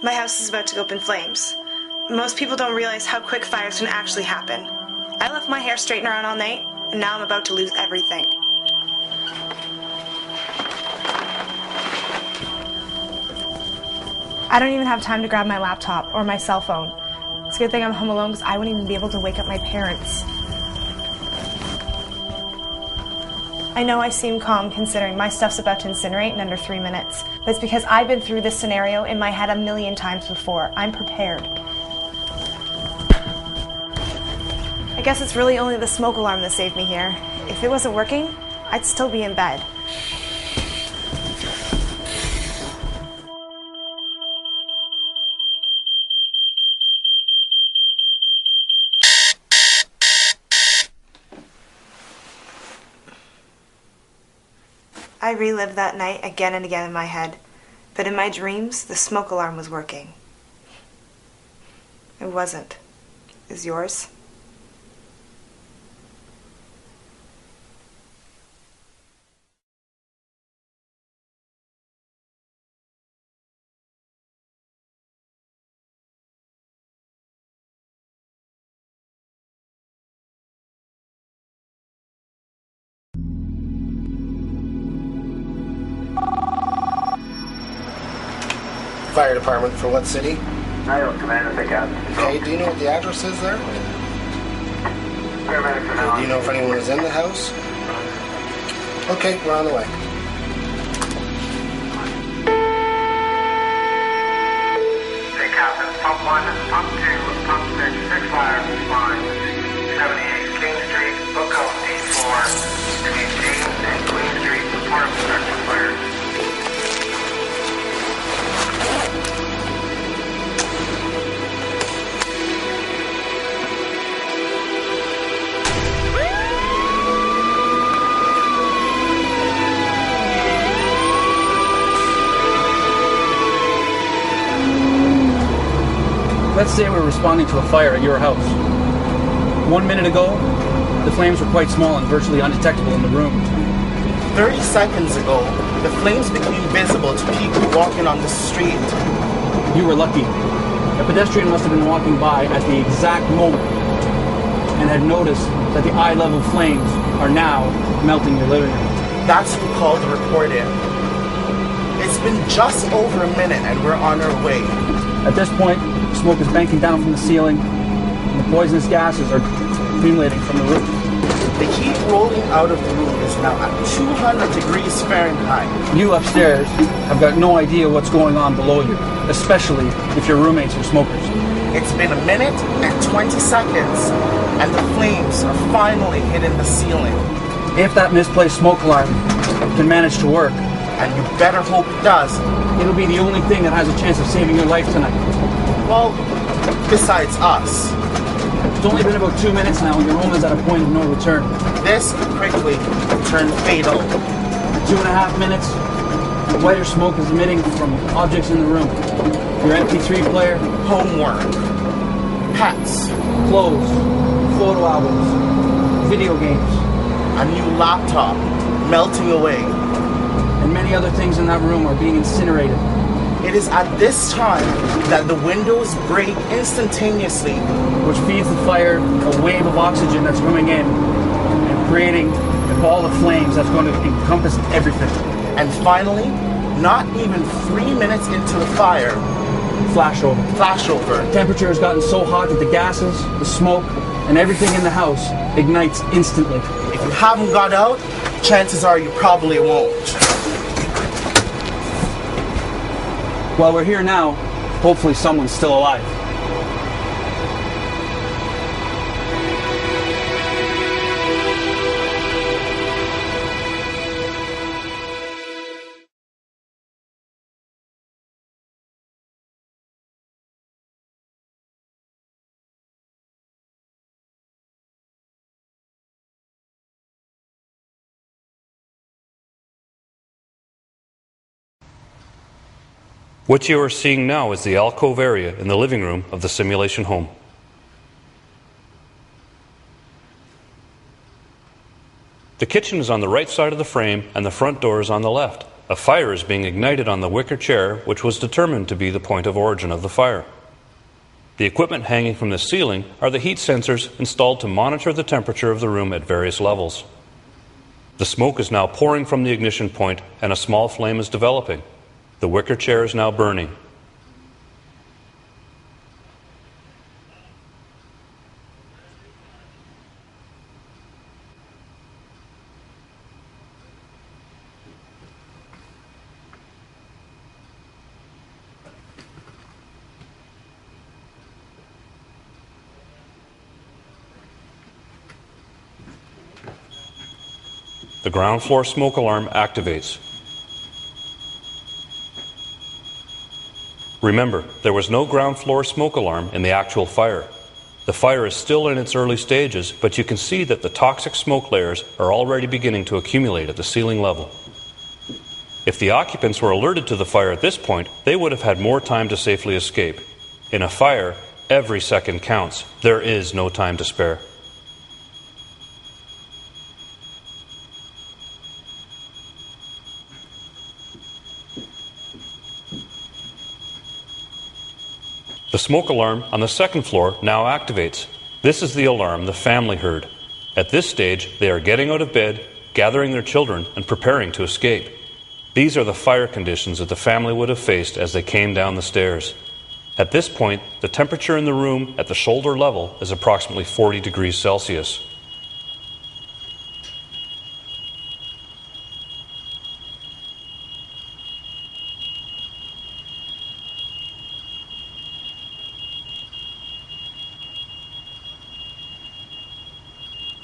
My house is about to go up in flames. Most people don't realize how quick fires can actually happen. I left my hair straightener on all night, and now I'm about to lose everything. I don't even have time to grab my laptop or my cell phone. It's a good thing I'm home alone because I wouldn't even be able to wake up my parents. I know I seem calm considering my stuff's about to incinerate in under 3 minutes, but it's because I've been through this scenario in my head a million times before. I'm prepared. I guess it's really only the smoke alarm that saved me here. If it wasn't working, I'd still be in bed. I relived that night again and again in my head, but in my dreams, the smoke alarm was working. It wasn't. Is yours? Fire department for what city? I don't command if I got. Okay, do you know what the address is there? Paramedics are now. Do you know if anyone is in the house? Okay, we're on the way. Hey, Captain, pump 1, pump 2, pump 6, 6 fires respond. 78 King Street, book out D4, between James and Queen Street, report of construction fire. Let's say we're responding to a fire at your house. 1 minute ago, the flames were quite small and virtually undetectable in the room. 30 seconds ago, the flames became visible to people walking on the street. You were lucky. A pedestrian must have been walking by at the exact moment and had noticed that the eye-level flames are now melting your living room. That's who called the report in. It's been just over a minute and we're on our way. At this point, smoke is banking down from the ceiling, and the poisonous gases are accumulating from the roof. The heat rolling out of the room is now at 200 degrees Fahrenheit. You upstairs have got no idea what's going on below you, especially if your roommates are smokers. It's been a minute and 20 seconds, and the flames are finally hitting the ceiling. If that misplaced smoke alarm can manage to work, And you better hope it does. it'll be the only thing that has a chance of saving your life tonight. Well, besides us. It's only been about 2 minutes now and your home is at a point of no return. This could quickly turn fatal. 2.5 minutes, whiter smoke is emitting from objects in the room. Your MP3 player, Homework. Pets. clothes, photo albums, video games, A new laptop. Melting away. and many other things in that room are being incinerated. It is at this time that the windows break instantaneously. Which feeds the fire a wave of oxygen that's coming in and creating a ball of flames that's going to encompass everything. And finally, not even 3 minutes into the fire, flashover. Temperature has gotten so hot that the gases, the smoke, and everything in the house ignites instantly. If you haven't got out, chances are you probably won't. While we're here now, hopefully someone's still alive. What you are seeing now is the alcove area in the living room of the simulation home. The kitchen is on the right side of the frame and the front door is on the left. A fire is being ignited on the wicker chair, which was determined to be the point of origin of the fire. The equipment hanging from the ceiling are the heat sensors installed to monitor the temperature of the room at various levels. The smoke is now pouring from the ignition point and a small flame is developing. The wicker chair is now burning. The ground floor smoke alarm activates. Remember, there was no ground floor smoke alarm in the actual fire. The fire is still in its early stages, but you can see that the toxic smoke layers are already beginning to accumulate at the ceiling level. If the occupants were alerted to the fire at this point, they would have had more time to safely escape. In a fire, every second counts. There is no time to spare. The smoke alarm on the second floor now activates. This is the alarm the family heard. At this stage, they are getting out of bed, gathering their children, and preparing to escape. These are the fire conditions that the family would have faced as they came down the stairs. At this point, the temperature in the room at the shoulder level is approximately 40 degrees Celsius.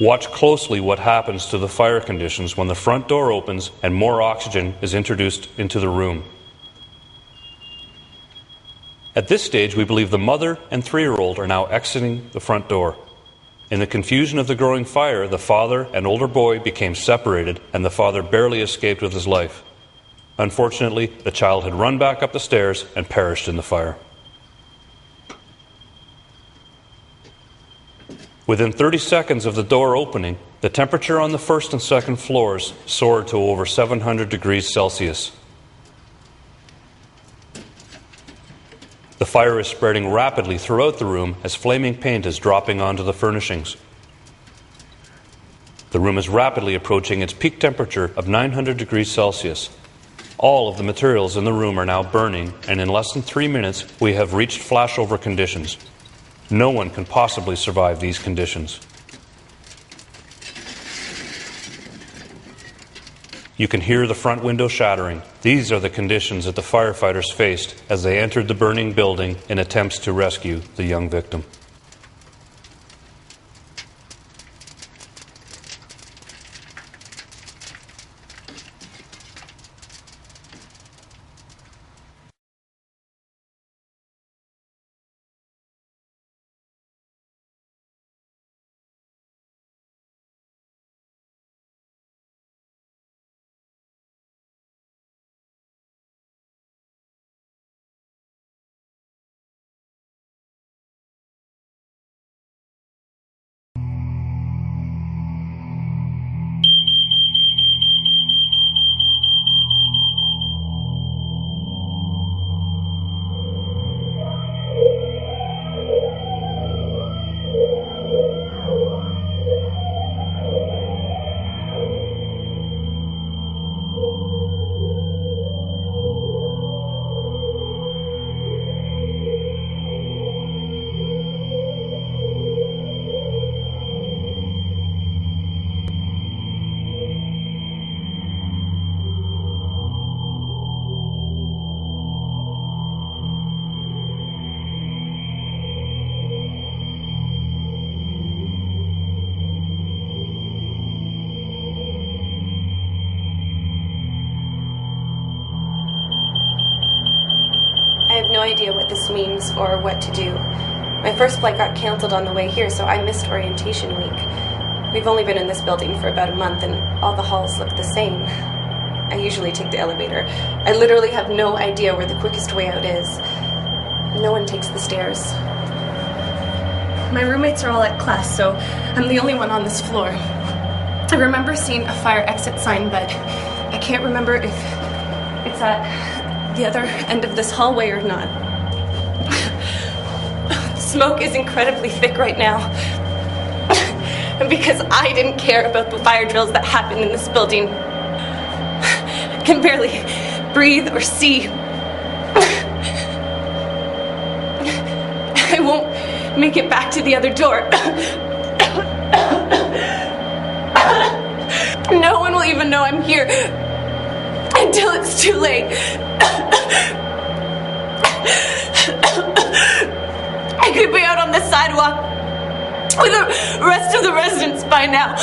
Watch closely what happens to the fire conditions when the front door opens and more oxygen is introduced into the room. At this stage, we believe the mother and 3-year-old are now exiting the front door. In the confusion of the growing fire, the father and older boy became separated, and the father barely escaped with his life. Unfortunately, the child had run back up the stairs and perished in the fire. Within 30 seconds of the door opening, the temperature on the first and second floors soared to over 700 degrees Celsius. The fire is spreading rapidly throughout the room as flaming paint is dropping onto the furnishings. The room is rapidly approaching its peak temperature of 900 degrees Celsius. All of the materials in the room are now burning, and in less than 3 minutes, we have reached flashover conditions. No one can possibly survive these conditions. You can hear the front window shattering. These are the conditions that the firefighters faced as they entered the burning building in attempts to rescue the young victim. I have no idea what this means or what to do. My first flight got canceled on the way here, so I missed orientation week. We've only been in this building for about a month, and all the halls look the same. I usually take the elevator. I literally have no idea where the quickest way out is. No one takes the stairs. My roommates are all at class, so I'm the only one on this floor. I remember seeing a fire exit sign, but I can't remember if it's at the other end of this hallway or not. Smoke is incredibly thick right now. And because I didn't care about the fire drills that happened in this building, I can barely breathe or see. I won't make it back to the other door. No one will even know I'm here until it's too late. I could be out on the sidewalk with the rest of the residents by now.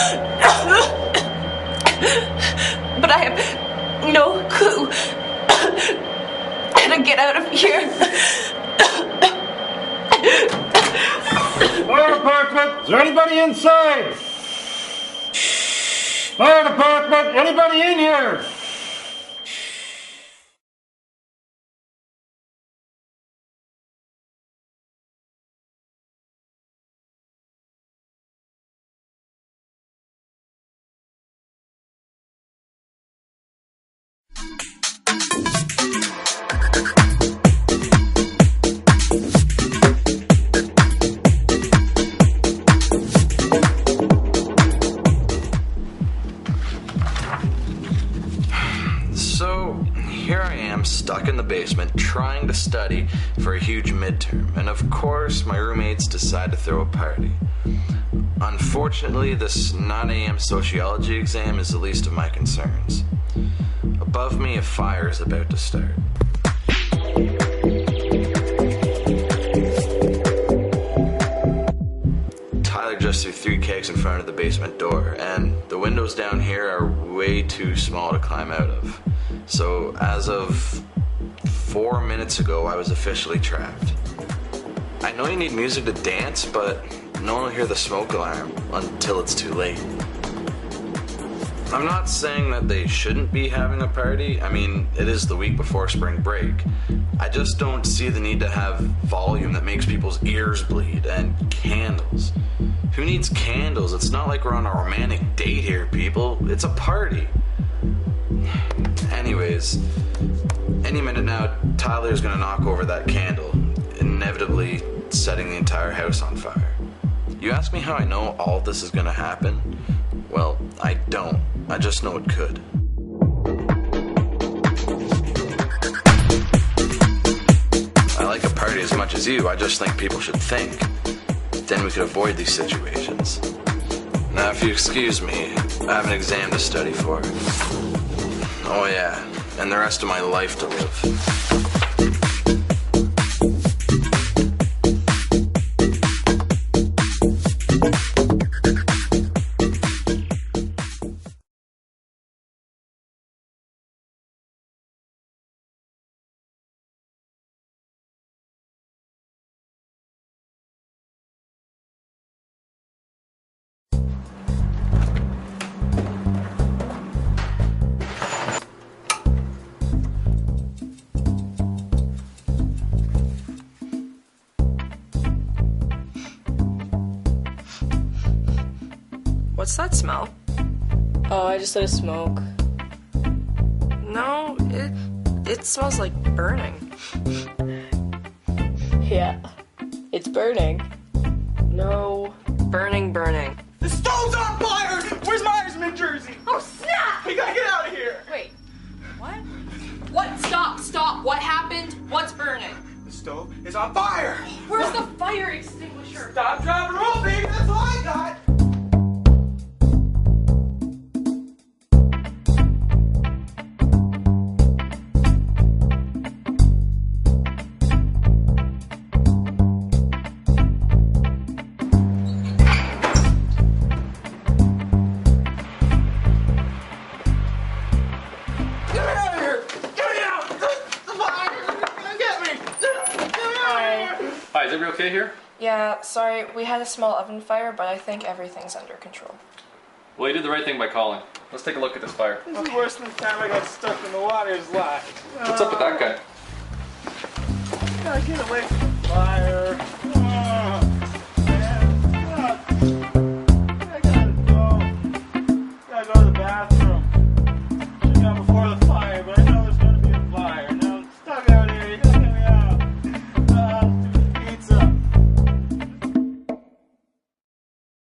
But I have no clue how to get out of here. Fire department, is there anybody inside? Fire department, anybody in here? So, here I am, stuck in the basement, trying to study for a huge midterm, and of course, my roommates decide to throw a party. Unfortunately, this 9 a.m. sociology exam is the least of my concerns. Above me, a fire is about to start. Tyler just threw 3 cakes in front of the basement door, and the windows down here are way too small to climb out of. So as of 4 minutes ago, I was officially trapped. I know you need music to dance, but no one will hear the smoke alarm until it's too late. I'm not saying that they shouldn't be having a party. I mean, it is the week before spring break. I just don't see the need to have volume that makes people's ears bleed and candles. Who needs candles? It's not like we're on a romantic date here, people. It's a party. Anyways, any minute now, Tyler's gonna knock over that candle, inevitably setting the entire house on fire. You ask me how I know all of this is gonna happen? Well, I don't. I just know it could. I like a party as much as you. I just think people should think. Then we could avoid these situations. Now, if you excuse me, I have an exam to study for. Oh yeah, and the rest of my life to live. What's that smell? Oh, I just lit a smoke. No, it smells like burning. Yeah, it's burning. No, burning. The stove's on fire! Where's Myersman jersey? Oh, snap! We gotta get out of here! Wait, what? What? Stop. What happened? What's burning? The stove is on fire! Where's the fire extinguisher? Stop, drop, and roll, baby! That's all I got! Hi, is everybody okay here? Yeah, sorry, we had a small oven fire, but I think everything's under control. Well, you did the right thing by calling. Let's take a look at this fire. This is worse than the time I got stuck in the water's lie. What's up with that guy? Gotta get away from the fire.